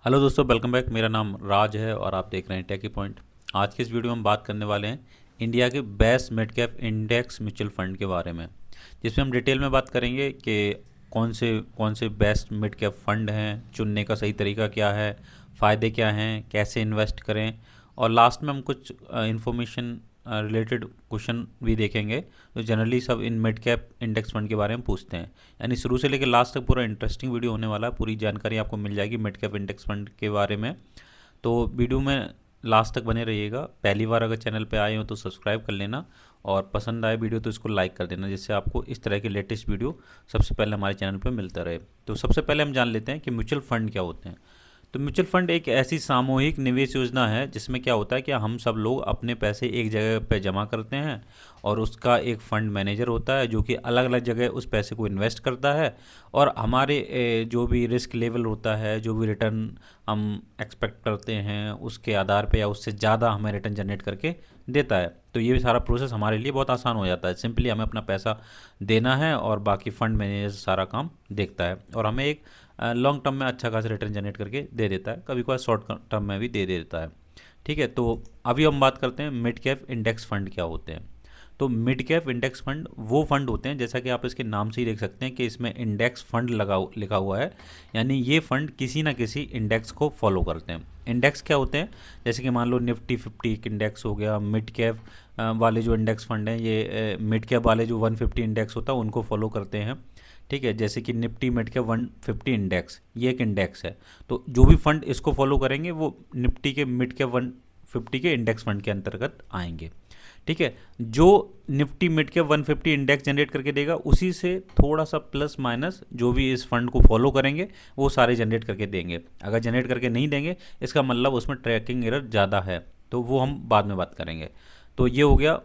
Hello दोस्तों, welcome back. मेरा नाम राज है और आप देख रहे हैं टेकी पॉइंट। आज की इस वीडियो में हम बात करने वाले हैं इंडिया के best mid cap index mutual fund के बारे में, जिसमें हम डिटेल में बात करेंगे कि कौन से बेस्ट मिड कैप फंड हैं, चुनने का सही तरीका क्या है, फ़ायदे क्या हैं, कैसे इन्वेस्ट करें, और लास्ट में हम कुछ इन्फॉर्मेशन रिलेटेड क्वेश्चन भी देखेंगे जो जनरली सब in mid cap index fund के बारे में पूछते हैं। यानी शुरू से लेकर लास्ट तक पूरा इंटरेस्टिंग वीडियो होने वाला है। पूरी जानकारी आपको मिल जाएगी मिड कैप इंडेक्स फंड के बारे में। तो वीडियो में लास्ट तक बने रहिएगा। पहली बार अगर चैनल पे आए हो तो सब्सक्राइब कर लेना, और पसंद आए वीडियो तो इसको लाइक कर देना, जिससे आपको इस तरह के लेटेस्ट वीडियो सबसे पहले हमारे चैनल पर मिलता रहे। तो सबसे पहले हम जान लेते हैं कि म्यूचुअल फंड क्या होते हैं। तो म्यूचुअल फंड एक ऐसी सामूहिक निवेश योजना है जिसमें क्या होता है कि हम सब लोग अपने पैसे एक जगह पे जमा करते हैं, और उसका एक फ़ंड मैनेजर होता है जो कि अलग अलग जगह उस पैसे को इन्वेस्ट करता है, और हमारे जो भी रिस्क लेवल होता है, जो भी रिटर्न हम एक्सपेक्ट करते हैं, उसके आधार पे या उससे ज़्यादा हमें रिटर्न जनरेट करके देता है। तो ये सारा प्रोसेस हमारे लिए बहुत आसान हो जाता है। सिंपली हमें अपना पैसा देना है और बाकी फ़ंड मैनेजर सारा काम देखता है, और हमें एक लॉन्ग टर्म में अच्छा खासा रिटर्न जनरेट करके दे देता है, कभी कभार शॉर्ट टर्म में भी दे देता है। ठीक है, तो अभी हम बात करते हैं मिड कैप इंडेक्स फंड क्या होते हैं। तो मिड कैप इंडेक्स फंड वो फंड होते हैं, जैसा कि आप इसके नाम से ही देख सकते हैं कि इसमें इंडेक्स फंड लिखा हुआ है। यानी ये फंड किसी ना किसी इंडेक्स को फॉलो करते हैं। इंडेक्स क्या होते हैं, जैसे कि मान लो निफ्टी 50 एक इंडेक्स हो गया। मिड कैप वाले जो इंडेक्स फंड हैं, ये मिड कैप वाले जो 150 इंडेक्स होता है उनको फॉलो करते हैं। ठीक है, जैसे कि निफ्टी मिड कैप 150 इंडेक्स, ये एक इंडेक्स है। तो जो भी फंड इसको फॉलो करेंगे वो निफ्टी के मिड कैप 150 के इंडेक्स फंड के अंतर्गत आएंगे। ठीक है, जो Nifty mid cap 150 index generate करके देगा, उसी से थोड़ा सा प्लस माइनस जो भी इस फंड को फॉलो करेंगे वो सारे जनरेट करके देंगे। अगर जनरेट करके नहीं देंगे, इसका मतलब उसमें ट्रैकिंग एरर ज़्यादा है, तो वो हम बाद में बात करेंगे। तो ये हो गया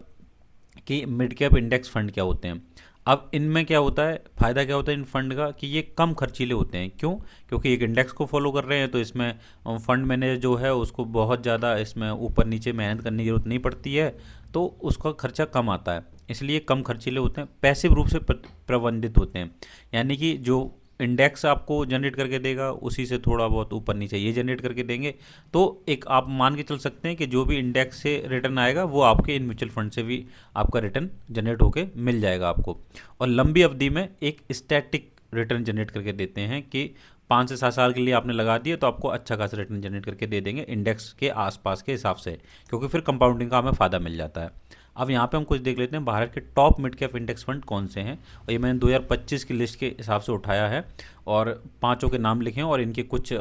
कि मिड कैप इंडेक्स फंड क्या होते हैं। अब इनमें क्या होता है, फ़ायदा क्या होता है इन फंड का, कि ये कम खर्चीले होते हैं। क्यों? क्योंकि एक इंडेक्स को फॉलो कर रहे हैं, तो इसमें फंड मैनेजर जो है उसको बहुत ज़्यादा इसमें ऊपर नीचे मेहनत करने की जरूरत नहीं पड़ती है, तो उसका खर्चा कम आता है, इसलिए कम खर्चीले होते हैं। पैसिव रूप से प्रबंधित होते हैं, यानी कि जो इंडेक्स आपको जनरेट करके देगा उसी से थोड़ा बहुत ऊपर नीचे ये जनरेट करके देंगे। तो एक आप मान के चल सकते हैं कि जो भी इंडेक्स से रिटर्न आएगा वो आपके इन म्यूचुअल फंड से भी आपका रिटर्न जनरेट होके मिल जाएगा आपको। और लंबी अवधि में एक स्टैटिक रिटर्न जनरेट करके देते हैं कि 5 से 7 साल के लिए आपने लगा दिए तो आपको अच्छा खासा रिटर्न जनरेट करके दे देंगे इंडेक्स के आसपास के हिसाब से, क्योंकि फिर कंपाउंडिंग का हमें फ़ायदा मिल जाता है। अब यहाँ पे हम कुछ देख लेते हैं भारत के top mid cap index fund कौन से हैं, और ये मैंने 2025 की लिस्ट के हिसाब से उठाया है, और पांचों के नाम लिखे हैं और इनके कुछ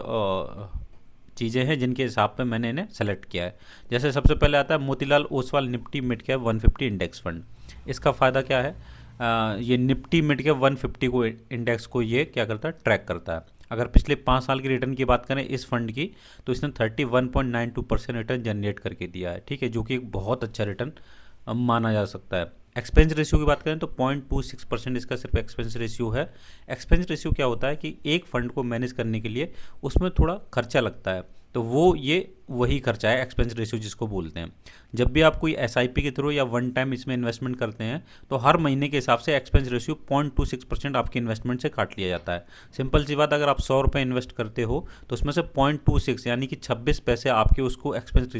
चीज़ें हैं जिनके हिसाब पे मैंने इन्हें सेलेक्ट किया है। जैसे सबसे पहले आता है Motilal Oswal Nifty mid cap 150 index fund. इसका फ़ायदा क्या है, ये निफ्टी मिड कैप 150 को इंडेक्स को ये क्या करता है, ट्रैक करता है। अगर पिछले 5 साल की रिटर्न की बात करें इस फंड की, तो इसने 31.92% रिटर्न जनरेट करके दिया है। ठीक है, जो कि एक बहुत अच्छा रिटर्न माना जा सकता है। एक्सपेंस रेशियो की बात करें तो 0.26% इसका सिर्फ एक्सपेंस रेशियो है। एक्सपेंस रेशियो क्या होता है कि एक फ़ंड को मैनेज करने के लिए उसमें थोड़ा खर्चा लगता है, तो वो ये वही खर्चा है एक्सपेंस रेशियो जिसको बोलते हैं। जब भी आप कोई एसआईपी के थ्रू या वन टाइम इसमें इन्वेस्टमेंट करते हैं, तो हर महीने के हिसाब से एक्सपेंस रेशियो 0.26% आपकी इन्वेस्टमेंट से काट लिया जाता है। सिंपल सी बात, अगर आप 100 रुपये इन्वेस्ट करते हो तो उसमें से 0.26 यानी कि 26 पैसे आपके उसको एक्सपेंस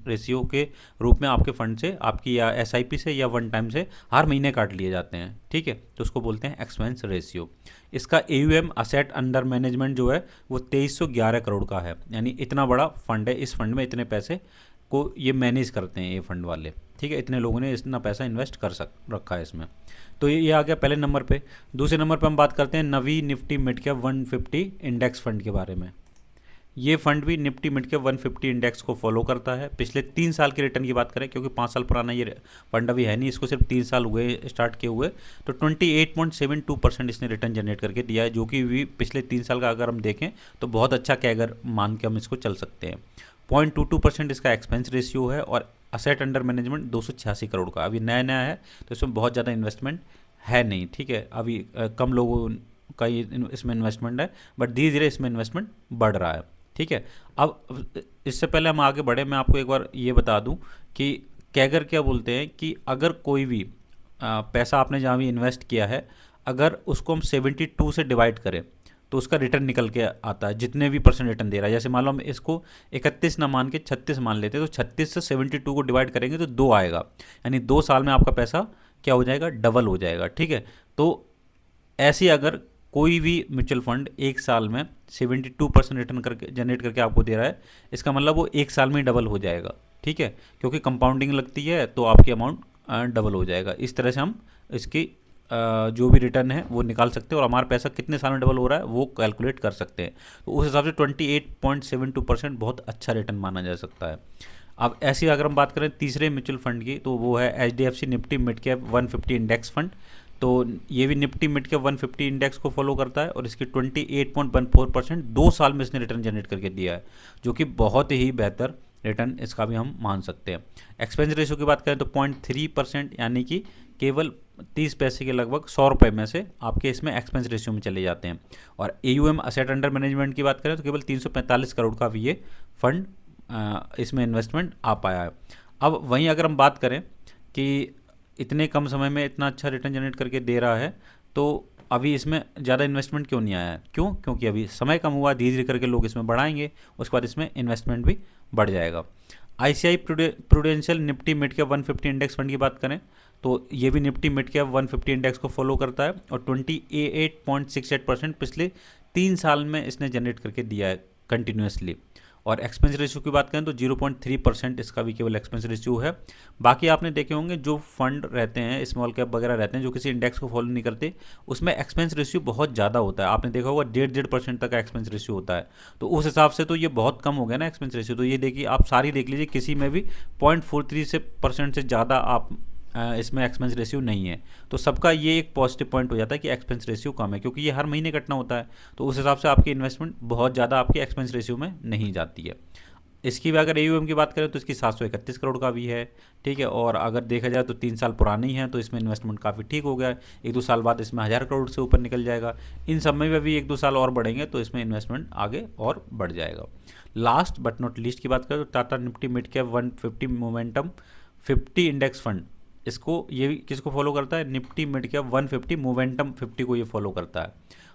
रेशियो के रूप में आपके फंड से, आपकी या एसआईपी से या वन टाइम से हर महीने काट लिए जाते हैं। ठीक है, तो उसको बोलते हैं एक्सपेंस रेशियो। इसका एयूएम असेट अंडर मैनेजमेंट जो है वो 2311 करोड़ का है, यानी इतना बड़ा फंड है। इस फंड में इतने पैसे को ये मैनेज करते हैं ये फंड वाले। ठीक है, इतने लोगों ने इतना पैसा इन्वेस्ट कर रखा है इसमें। तो ये आ गया पहले नंबर पे। दूसरे नंबर पे हम बात करते हैं Navi Nifty mid cap 150 index fund के बारे में। ये फंड भी निफ्टी मिड कैप 150 इंडेक्स को फॉलो करता है। पिछले 3 साल की रिटर्न की बात करें, क्योंकि 5 साल पुराना ये फंड अभी है नहीं, इसको सिर्फ 3 साल हुए स्टार्ट किए हुए, तो 28.72% इसने रिटर्न जनरेट करके दिया है, जो कि भी पिछले 3 साल का अगर हम देखें तो बहुत अच्छा कैगर मान के हम इसको चल सकते हैं। 0.22% इसका एक्सपेंस रेशियो है, और असेट अंडर मैनेजमेंट 286 करोड़ का। अभी नया नया है तो इसमें बहुत ज़्यादा इन्वेस्टमेंट है नहीं। ठीक है, अभी कम लोगों का इसमें इन्वेस्टमेंट है, बट धीरे धीरे इसमें इन्वेस्टमेंट बढ़ रहा है। ठीक है, अब इससे पहले हम आगे बढ़े, मैं आपको एक बार ये बता दूं कि कैगर क्या बोलते हैं, कि अगर कोई भी पैसा आपने जहाँ भी इन्वेस्ट किया है, अगर उसको हम 72 से डिवाइड करें तो उसका रिटर्न निकल के आता है, जितने भी परसेंट रिटर्न दे रहा है। जैसे मान लो हम इसको 31 ना मान के 36 मान लेते हैं, तो 36 से 72 को डिवाइड करेंगे तो 2 आएगा, यानी 2 साल में आपका पैसा क्या हो जाएगा, डबल हो जाएगा। ठीक है, तो ऐसे अगर कोई भी म्यूचुअल फंड एक साल में 72% रिटर्न करके जनरेट करके आपको दे रहा है, इसका मतलब वो एक साल में ही डबल हो जाएगा। ठीक है, क्योंकि कंपाउंडिंग लगती है तो आपकी अमाउंट डबल हो जाएगा। इस तरह से हम इसकी जो भी रिटर्न है वो निकाल सकते हैं और हमारा पैसा कितने साल में डबल हो रहा है वो कैलकुलेट कर सकते हैं। तो उस हिसाब से 28.72% बहुत अच्छा रिटर्न माना जा सकता है। अब ऐसी अगर हम बात करें तीसरे म्यूचुअल फंड की, तो वो है HDFC Nifty mid cap 150 index fund. तो ये भी निफ्टी मिड कैप 150 इंडेक्स को फॉलो करता है और इसकी 28.14% 2 साल में इसने रिटर्न जनरेट करके दिया है, जो कि बहुत ही बेहतर रिटर्न इसका भी हम मान सकते हैं। एक्सपेंस रेशियो की बात करें तो 0.3%, यानी कि केवल 30 पैसे के लगभग 100 रुपये में से आपके इसमें एक्सपेंस रेशियो में चले जाते हैं। और AUM असेट अंडर मैनेजमेंट की बात करें तो केवल 345 करोड़ का भी ये फंड इसमें इन्वेस्टमेंट आ पाया है। अब वहीं अगर हम बात करें कि इतने कम समय में इतना अच्छा रिटर्न जनरेट करके दे रहा है, तो अभी इसमें ज़्यादा इन्वेस्टमेंट क्यों नहीं आया है? क्यों? क्योंकि अभी समय कम हुआ, धीरे धीरे करके लोग इसमें बढ़ाएंगे, उसके बाद इसमें इन्वेस्टमेंट भी बढ़ जाएगा। ICICI prudential Nifty mid cap 150 index fund की बात करें तो ये भी निफ्टी मिड कैप 150 इंडेक्स को फॉलो करता है और 28.68% पिछले 3 साल में इसने जनरेट करके दिया है कंटिन्यूसली। और एक्सपेंस रेशियो की बात करें तो 0.3% इसका भी केवल एक्सपेंस रेशियो है। बाकी आपने देखे होंगे जो फंड रहते हैं, स्मॉल कैप वगैरह रहते हैं, जो किसी इंडेक्स को फॉलो नहीं करते, उसमें एक्सपेंस रेशियो बहुत ज़्यादा होता है। आपने देखा होगा 1.5% तक का एक्सपेंस रेशियो होता है। तो उस हिसाब से तो ये बहुत कम हो गया ना एक्सपेंस रेशियो। तो ये देखिए, आप सारी देख लीजिए, किसी में भी 0.43% से ज़्यादा आप इसमें एक्सपेंस रेशियो नहीं है। तो सबका ये एक पॉजिटिव पॉइंट हो जाता है कि एक्सपेंस रेशियो कम है, क्योंकि ये हर महीने कटना होता है। तो उस हिसाब से आपकी इन्वेस्टमेंट बहुत ज़्यादा आपके एक्सपेंस रेशियो में नहीं जाती है। इसकी भी अगर AUM की बात करें तो इसकी 731 करोड़ का भी है। ठीक है, और अगर देखा जाए तो 3 साल पुरानी है, तो इसमें इन्वेस्टमेंट काफ़ी ठीक हो गया है। 1-2 साल बाद इसमें 1000 करोड़ से ऊपर निकल जाएगा। इन सब में भी 1-2 साल और बढ़ेंगे तो इसमें इन्वेस्टमेंट आगे और बढ़ जाएगा। लास्ट बट नॉट लीस्ट की बात करें तो Tata Nifty mid cap 150 momentum 50 index fund, इसको ये किसको फॉलो करता है? निफ्टी मिड कैप 150 मोमेंटम 50 को ये फॉलो करता है।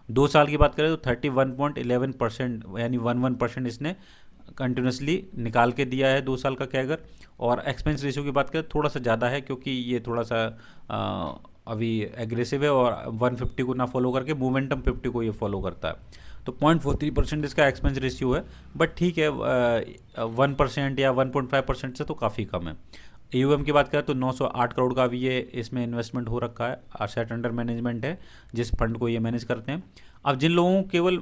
2 साल की बात करें तो 31.11%, यानी 11% इसने कंटिन्यूसली निकाल के दिया है 2 साल का कैगर। और एक्सपेंस रेशियो की बात करें थोड़ा सा ज़्यादा है, क्योंकि ये थोड़ा सा अभी एग्रेसिव है और 150 को ना फॉलो करके मोमेंटम 50 को ये फॉलो करता है। तो 0.43% इसका एक्सपेंस रेशियो है, बट ठीक है, 1% या 1.5% से तो काफ़ी कम है। AUM की बात करें तो 908 करोड़ का भी ये इसमें इन्वेस्टमेंट हो रखा है। असेट अंडर मैनेजमेंट है जिस फंड को ये मैनेज करते हैं। अब जिन लोगों को केवल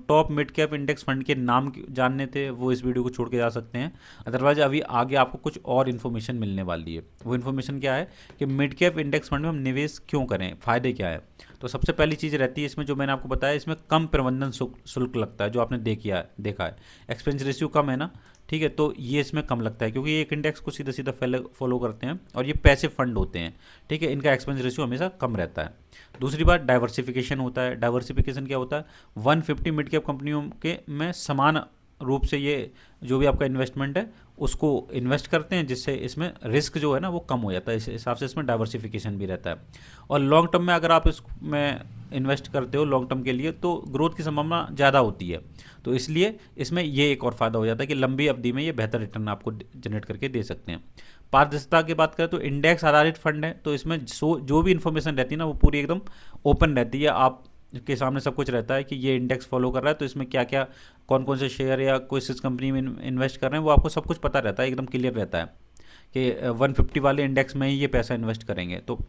top mid cap index fund के नाम जानने थे, वो इस वीडियो को छोड़ के जा सकते हैं। अदरवाइज अभी आगे आपको कुछ और इन्फॉर्मेशन मिलने वाली है। वो इन्फॉर्मेशन क्या है कि मिड कैप इंडेक्स फंड में हम निवेश क्यों करें, फ़ायदे क्या है। तो सबसे पहली चीज़ रहती है इसमें, जो मैंने आपको बताया, इसमें कम प्रबंधन शुल्क लगता है, जो आपने देखा है। एक्सपेंस रेशियो कम है ना, ठीक है, तो ये इसमें कम लगता है, क्योंकि ये एक इंडेक्स को सीधा सीधा फॉलो करते हैं और ये पैसिव फंड होते हैं। ठीक है, इनका एक्सपेंस रेशियो हमेशा कम रहता है। दूसरी बात, डाइवर्सिफिकेशन होता है। डाइवर्सिफिकेशन क्या होता है? 150 मिड कैप कंपनियों के में समान रूप से ये जो भी आपका इन्वेस्टमेंट है उसको इन्वेस्ट करते हैं, जिससे इसमें रिस्क जो है ना वो कम हो जाता है। इस हिसाब से इसमें डाइवर्सिफिकेशन भी रहता है। और लॉन्ग टर्म में अगर आप इसमें इन्वेस्ट करते हो लॉन्ग टर्म के लिए, तो ग्रोथ की संभावना ज़्यादा होती है। तो इसलिए इसमें ये एक और फ़ायदा हो जाता है कि लंबी अवधि में ये बेहतर रिटर्न आपको जनरेट करके दे सकते हैं। पारदर्शिता की बात करें तो इंडेक्स आधारित फंड है, तो इसमें जो भी इन्फॉर्मेशन रहती है ना वो पूरी एकदम ओपन रहती है। आप के सामने सब कुछ रहता है कि ये इंडेक्स फॉलो कर रहा है, तो इसमें क्या क्या कौन कौन से शेयर या कोई किस कंपनी में इन्वेस्ट कर रहे हैं, वो आपको सब कुछ पता रहता है, एकदम क्लियर रहता है कि 150 वाले इंडेक्स में ही ये पैसा इन्वेस्ट करेंगे। तो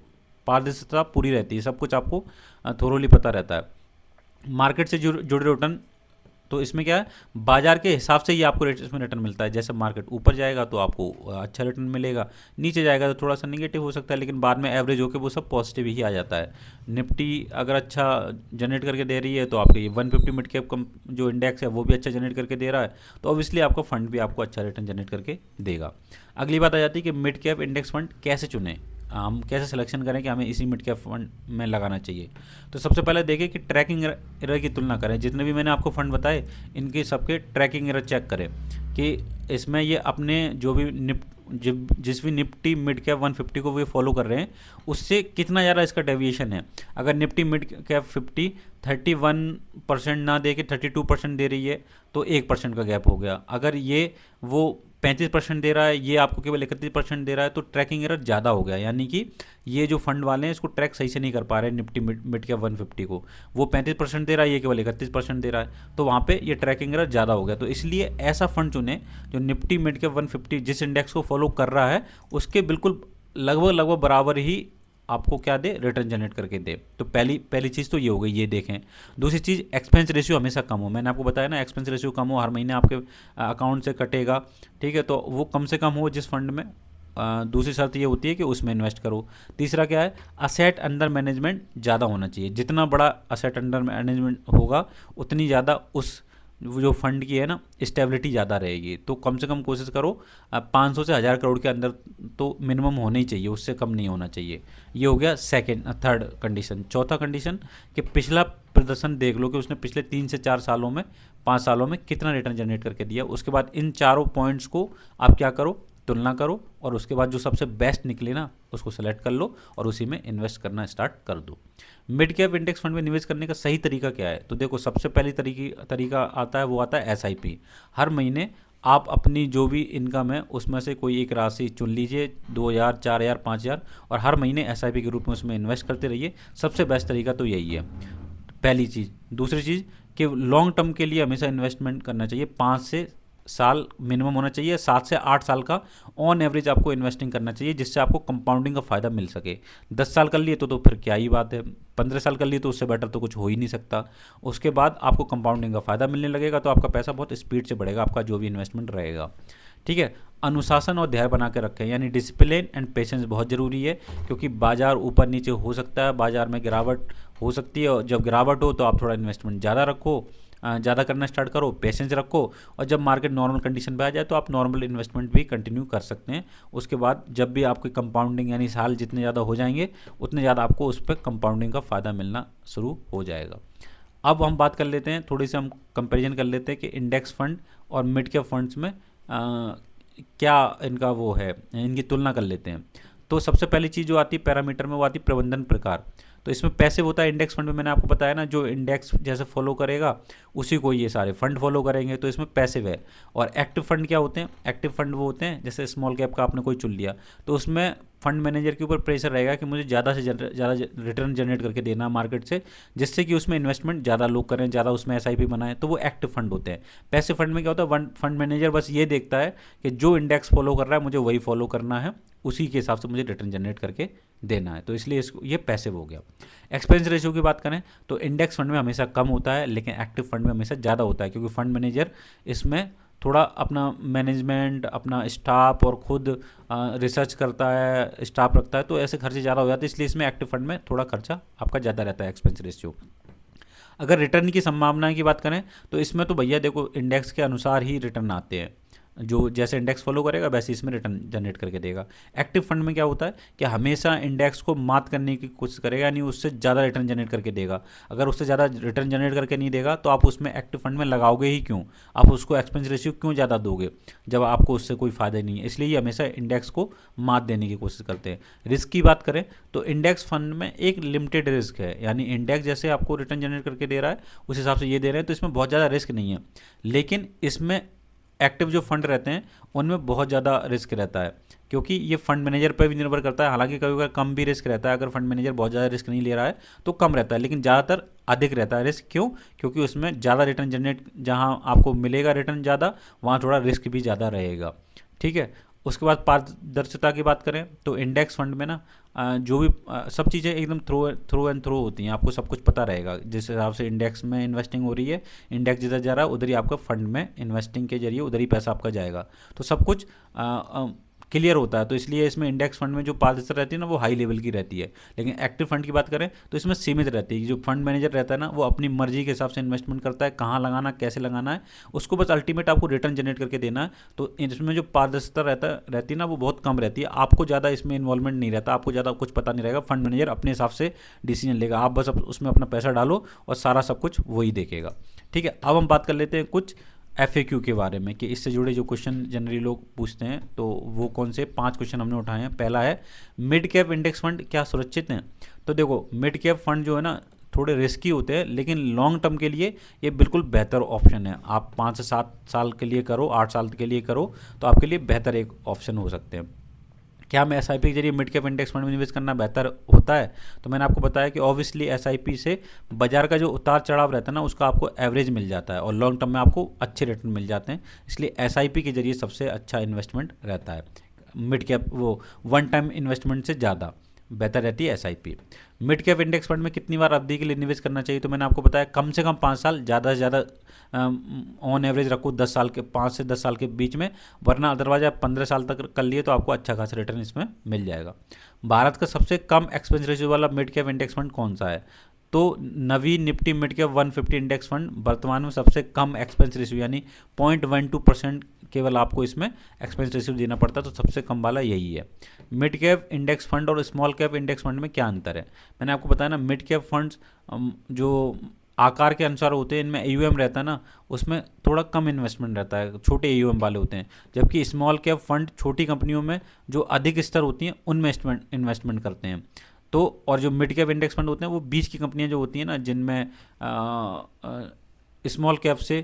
पारदर्शिता पूरी रहती है, सब कुछ आपको थोरोली पता रहता है। मार्केट से जुड़े रिटर्न, तो इसमें क्या है, बाजार के हिसाब से ही आपको इसमें रिटर्न मिलता है। जैसे मार्केट ऊपर जाएगा तो आपको अच्छा रिटर्न मिलेगा, नीचे जाएगा तो थोड़ा सा नेगेटिव हो सकता है, लेकिन बाद में एवरेज होकर वो सब पॉजिटिव ही आ जाता है। निफ्टी अगर अच्छा जनरेट करके दे रही है तो आपके 150 मिड कैप जो इंडेक्स है वो भी अच्छा जनरेट करके दे रहा है, तो ऑब्वियसली आपका फंड भी आपको अच्छा रिटर्न जनरेट करके देगा। अगली बात आ जाती है कि मिड कैप इंडेक्स फंड कैसे चुनें, हम कैसे सिलेक्शन करें कि हमें इसी मिड कैप फंड में लगाना चाहिए। तो सबसे पहले देखें कि ट्रैकिंग एरर की तुलना करें। जितने भी मैंने आपको फंड बताए इनके सबके ट्रैकिंग एरर चेक करें कि इसमें ये अपने जो भी जब जिस भी निफ्टी मिड कैप 150 को वे फॉलो कर रहे हैं उससे कितना ज़्यादा इसका डेविएशन है। अगर निफ्टी मिड कैप 50 31% ना दे के 32% दे रही है तो 1% का गैप हो गया। अगर ये वो 35% दे रहा है, ये आपको केवल 31% दे रहा है, तो ट्रैकिंग एरर ज़्यादा हो गया। यानी कि ये जो फंड वाले हैं इसको ट्रैक सही से नहीं कर पा रहे हैं निफ्टी मिड कैप 150 को। वो 35% दे रहा है, ये केवल 31% दे रहा है, तो वहाँ पे ये ट्रैकिंग एरर ज़्यादा हो गया। तो इसलिए ऐसा फंड चुने जो निफ्टी मिड कैप 150 जिस इंडेक्स को फॉलो कर रहा है उसके बिल्कुल लगभग बराबर ही आपको क्या दे, रिटर्न जनरेट करके दे। तो पहली चीज़ तो ये हो गई, ये देखें। दूसरी चीज़, एक्सपेंस रेशियो हमेशा कम हो। मैंने आपको बताया ना, एक्सपेंस रेशियो कम हो, हर महीने आपके अकाउंट से कटेगा, ठीक है, तो वो कम से कम हो जिस फंड में। दूसरी शर्त ये होती है कि उसमें इन्वेस्ट करो। तीसरा क्या है, असेट अंडर मैनेजमेंट ज़्यादा होना चाहिए। जितना बड़ा असेट अंडर मैनेजमेंट होगा उतनी ज़्यादा उस जो फंड की है ना स्टेबिलिटी ज़्यादा रहेगी। तो कम से कम कोशिश करो 500 से 1000 करोड़ के अंदर तो मिनिमम होना ही चाहिए, उससे कम नहीं होना चाहिए। ये हो गया थर्ड कंडीशन। चौथा कंडीशन कि पिछला प्रदर्शन देख लो कि उसने पिछले 3 से 4 सालों में 5 सालों में कितना रिटर्न जनरेट करके दिया। उसके बाद इन चारों पॉइंट्स को आप क्या करो, तुलना करो, और उसके बाद जो सबसे बेस्ट निकले ना उसको सेलेक्ट कर लो और उसी में इन्वेस्ट करना स्टार्ट कर दो। मिड कैप इंडेक्स फंड में निवेश करने का सही तरीका क्या है? तो देखो, सबसे पहली तरीका आता है, वो आता है SIP। हर महीने आप अपनी जो भी इनकम है उसमें से कोई एक राशि चुन लीजिए, 2000, 4000, 5000, और हर महीने SIP के रूप में उसमें इन्वेस्ट करते रहिए। सबसे बेस्ट तरीका तो यही है, पहली चीज़। दूसरी चीज़ कि लॉन्ग टर्म के लिए हमेशा इन्वेस्टमेंट करना चाहिए। 5 से साल मिनिमम होना चाहिए, 7 से 8 साल का ऑन एवरेज आपको इन्वेस्टिंग करना चाहिए, जिससे आपको कंपाउंडिंग का फ़ायदा मिल सके। 10 साल कर लिए तो फिर क्या ही बात है, 15 साल कर लिए तो उससे बेटर तो कुछ हो ही नहीं सकता। उसके बाद आपको कंपाउंडिंग का फ़ायदा मिलने लगेगा, तो आपका पैसा बहुत स्पीड से बढ़ेगा, आपका जो भी इन्वेस्टमेंट रहेगा, ठीक है। अनुशासन और धैर्य बना के रखें, यानी डिसिप्लिन एंड पेशेंस बहुत ज़रूरी है, क्योंकि बाजार ऊपर नीचे हो सकता है, बाजार में गिरावट हो सकती है, और जब गिरावट हो तो आप थोड़ा इन्वेस्टमेंट ज़्यादा रखो, ज़्यादा करना स्टार्ट करो, पेशेंस रखो, और जब मार्केट नॉर्मल कंडीशन पे आ जाए तो आप नॉर्मल इन्वेस्टमेंट भी कंटिन्यू कर सकते हैं। उसके बाद जब भी आपकी कंपाउंडिंग यानी साल जितने ज़्यादा हो जाएंगे उतने ज़्यादा आपको उस पर कंपाउंडिंग का फ़ायदा मिलना शुरू हो जाएगा। अब हम बात कर लेते हैं, थोड़ी सी हम कंपेरिजन कर लेते हैं कि इंडेक्स फंड और मिड कैप फंड्स में क्या इनका वो है, इनकी तुलना कर लेते हैं। तो सबसे पहली चीज़ जो आती है पैरामीटर में, वो आती है प्रबंधन प्रकार। तो इसमें पैसिव होता है इंडेक्स फंड में, मैंने आपको बताया ना, जो इंडेक्स जैसे फॉलो करेगा उसी को ये सारे फंड फॉलो करेंगे, तो इसमें पैसिव है। और एक्टिव फंड क्या होते हैं? एक्टिव फंड वो होते हैं, जैसे स्मॉल कैप का आपने कोई चुन लिया तो उसमें फंड मैनेजर के ऊपर प्रेशर रहेगा कि मुझे ज़्यादा से ज़्यादा रिटर्न जनरेट करके देना मार्केट से, जिससे कि उसमें इन्वेस्टमेंट ज़्यादा लोग करें, ज़्यादा उसमें SIP बनाएं, तो वो एक्टिव फंड होते हैं। पैसिव फंड में क्या होता है, फंड मैनेजर बस ये देखता है कि जो इंडेक्स फॉलो कर रहा है मुझे वही फॉलो करना है, उसी के हिसाब से मुझे रिटर्न जनरेट करके देना है, तो इसलिए इसको ये पैसिव हो गया। एक्सपेंस रेशियो की बात करें तो इंडेक्स फंड में हमेशा कम होता है, लेकिन एक्टिव फंड में हमेशा ज़्यादा होता है, क्योंकि फंड मैनेजर इसमें थोड़ा अपना मैनेजमेंट, अपना स्टाफ और खुद रिसर्च करता है, स्टाफ रखता है, तो ऐसे खर्चे ज़्यादा हो जाते हैं, इसलिए इसमें एक्टिव फंड में थोड़ा खर्चा आपका ज़्यादा रहता है, एक्सपेंस रेशियो। अगर रिटर्न की संभावना की बात करें तो इसमें तो भैया देखो, इंडेक्स के अनुसार ही रिटर्न आते हैं, जो जैसे इंडेक्स फॉलो करेगा वैसे इसमें रिटर्न जनरेट करके देगा। एक्टिव फंड में क्या होता है कि हमेशा इंडेक्स को मात करने की कोशिश करेगा, यानी उससे ज़्यादा रिटर्न जनरेट करके देगा। अगर उससे ज़्यादा रिटर्न जनरेट करके नहीं देगा तो आप उसमें एक्टिव फंड में लगाओगे ही क्यों, आप उसको एक्सपेंस रेशियो क्यों ज़्यादा दोगे जब आपको उससे कोई फ़ायदा नहीं है। इसलिए ये हमेशा इंडेक्स को मात देने की कोशिश करते हैं। रिस्क की बात करें तो इंडेक्स फंड में एक लिमिटेड रिस्क है, यानी इंडेक्स जैसे आपको रिटर्न जनरेट करके दे रहा है उस हिसाब से ये दे रहे हैं, तो इसमें बहुत ज़्यादा रिस्क नहीं है। लेकिन इसमें एक्टिव जो फंड रहते हैं उनमें बहुत ज़्यादा रिस्क रहता है, क्योंकि ये फंड मैनेजर पर भी निर्भर करता है। हालांकि कभी कभी कम भी रिस्क रहता है, अगर फंड मैनेजर बहुत ज़्यादा रिस्क नहीं ले रहा है तो कम रहता है, लेकिन ज़्यादातर अधिक रहता है रिस्क। क्यों? क्योंकि उसमें ज़्यादा रिटर्न जनरेट, जहाँ आपको मिलेगा रिटर्न ज़्यादा, वहाँ थोड़ा रिस्क भी ज़्यादा रहेगा, ठीक है। उसके बाद पारदर्शिता की बात करें तो इंडेक्स फंड में ना जो भी सब चीज़ें एकदम थ्रो एंड थ्रो होती हैं, आपको सब कुछ पता रहेगा। जिस हिसाब से इंडेक्स में इन्वेस्टिंग हो रही है, इंडेक्स जिधर जा रहा है उधर ही आपका फंड में इन्वेस्टिंग के जरिए उधर ही पैसा आपका जाएगा, तो सब कुछ क्लियर होता है। तो इसलिए इसमें इंडेक्स फंड में जो पारदर्शिता रहती है ना वो हाई लेवल की रहती है। लेकिन एक्टिव फंड की बात करें तो इसमें सीमित रहती है। जो फंड मैनेजर रहता है ना वो अपनी मर्जी के हिसाब से इन्वेस्टमेंट करता है, कहाँ लगाना, कैसे लगाना है, उसको बस अल्टीमेट आपको रिटर्न जनरेट करके देना है। तो इसमें जो पारदर्शिता रहती है ना वो बहुत कम रहती है, आपको ज़्यादा इसमें इन्वॉल्वमेंट नहीं रहता, आपको ज़्यादा कुछ पता नहीं रहेगा। फंड मैनेजर अपने हिसाब से डिसीजन लेगा, आप बस उसमें अपना पैसा डालो और सारा सब कुछ वही देखेगा, ठीक है। अब हम बात कर लेते हैं कुछ FAQ के बारे में कि इससे जुड़े जो क्वेश्चन जनरली लोग पूछते हैं, तो वो कौन से 5 क्वेश्चन हमने उठाए हैं। पहला है, मिड कैप इंडेक्स फंड क्या सुरक्षित हैं? तो देखो, मिड कैप फंड जो है ना थोड़े रिस्की होते हैं, लेकिन लॉन्ग टर्म के लिए ये बिल्कुल बेहतर ऑप्शन है। आप 5 से 7 साल के लिए करो, 8 साल के लिए करो, तो आपके लिए बेहतर एक ऑप्शन हो सकते हैं। क्या हमें SIP के जरिए मिड कैप इंडेक्स फंड में निवेश करना बेहतर होता है? तो मैंने आपको बताया कि ऑब्वियसली SIP से बाजार का जो उतार चढ़ाव रहता है ना, उसका आपको एवरेज मिल जाता है और लॉन्ग टर्म में आपको अच्छे रिटर्न मिल जाते हैं। इसलिए SIP के जरिए सबसे अच्छा इन्वेस्टमेंट रहता है। मिड कैप वो वन टाइम इन्वेस्टमेंट से ज़्यादा बेहतर रहती है SIP। Mid cap index fund में कितनी बार अवधि के लिए निवेश करना चाहिए? तो मैंने आपको बताया कम से कम 5 साल, ज़्यादा से ज़्यादा ऑन एवरेज रखो 10 साल के, 5 से 10 साल के बीच में, वरना अदरवाइज आप 15 साल तक कर लिए तो आपको अच्छा खासा रिटर्न इसमें मिल जाएगा। भारत का सबसे कम एक्सपेंस रेशियो वाला मिड कैप इंडेक्स फंड कौन सा है? तो Navi Nifty mid cap 150 index fund वर्तमान में सबसे कम एक्सपेंस रेशियो यानी 0.12% केवल आपको इसमें एक्सपेंस रेशियो देना पड़ता है, तो सबसे कम वाला यही है। मिड कैप इंडेक्स फंड और स्मॉल कैप इंडेक्स फंड में क्या अंतर है? मैंने आपको बताया ना, मिड कैप फंड्स जो आकार के अनुसार होते हैं, इनमें AUM रहता है ना, उसमें थोड़ा कम इन्वेस्टमेंट रहता है, छोटे AUM वाले होते हैं। जबकि स्मॉल कैप फंड छोटी कंपनियों में जो अधिक स्तर होती हैं उनमें इन्वेस्टमेंट करते हैं। तो और जो मिड कैप इंडेक्स फंड होते हैं वो बीच की कंपनियां जो होती हैं ना, जिनमें स्मॉल कैप से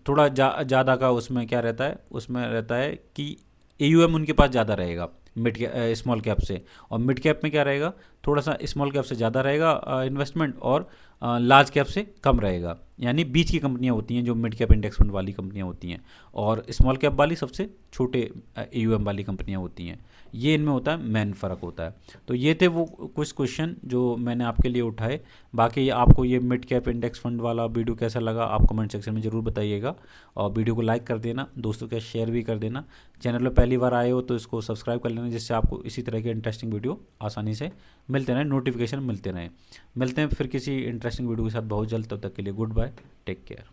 थोड़ा ज़्यादा का उसमें क्या रहता है, उसमें रहता है कि AUM उनके पास ज़्यादा रहेगा मिड कैप स्मॉल कैप से, और मिड कैप में क्या रहेगा, थोड़ा सा स्मॉल कैप से ज़्यादा रहेगा इन्वेस्टमेंट और लार्ज कैप से कम रहेगा। यानी बीच की कंपनियां होती हैं जो मिड कैप इंडेक्स फंड वाली कंपनियां होती हैं, और स्मॉल कैप वाली सबसे छोटे AUM वाली कंपनियां होती हैं। ये इनमें होता है, मेन फ़र्क होता है। तो ये थे वो कुछ क्वेश्चन जो मैंने आपके लिए उठाए। बाकी आपको ये मिड कैप इंडेक्स फंड वाला वीडियो कैसा लगा आप कमेंट सेक्शन में ज़रूर बताइएगा, और वीडियो को लाइक कर देना, दोस्तों के शेयर भी कर देना। चैनल पर पहली बार आए हो तो इसको सब्सक्राइब कर लेना, जिससे आपको इसी तरह के इंटरेस्टिंग वीडियो आसानी से मिलते रहें, नोटिफिकेशन मिलते रहें। मिलते हैं फिर किसी इंटरेस्टिंग वीडियो के साथ बहुत जल्द, तब तक के लिए गुड बाय, टेक केयर।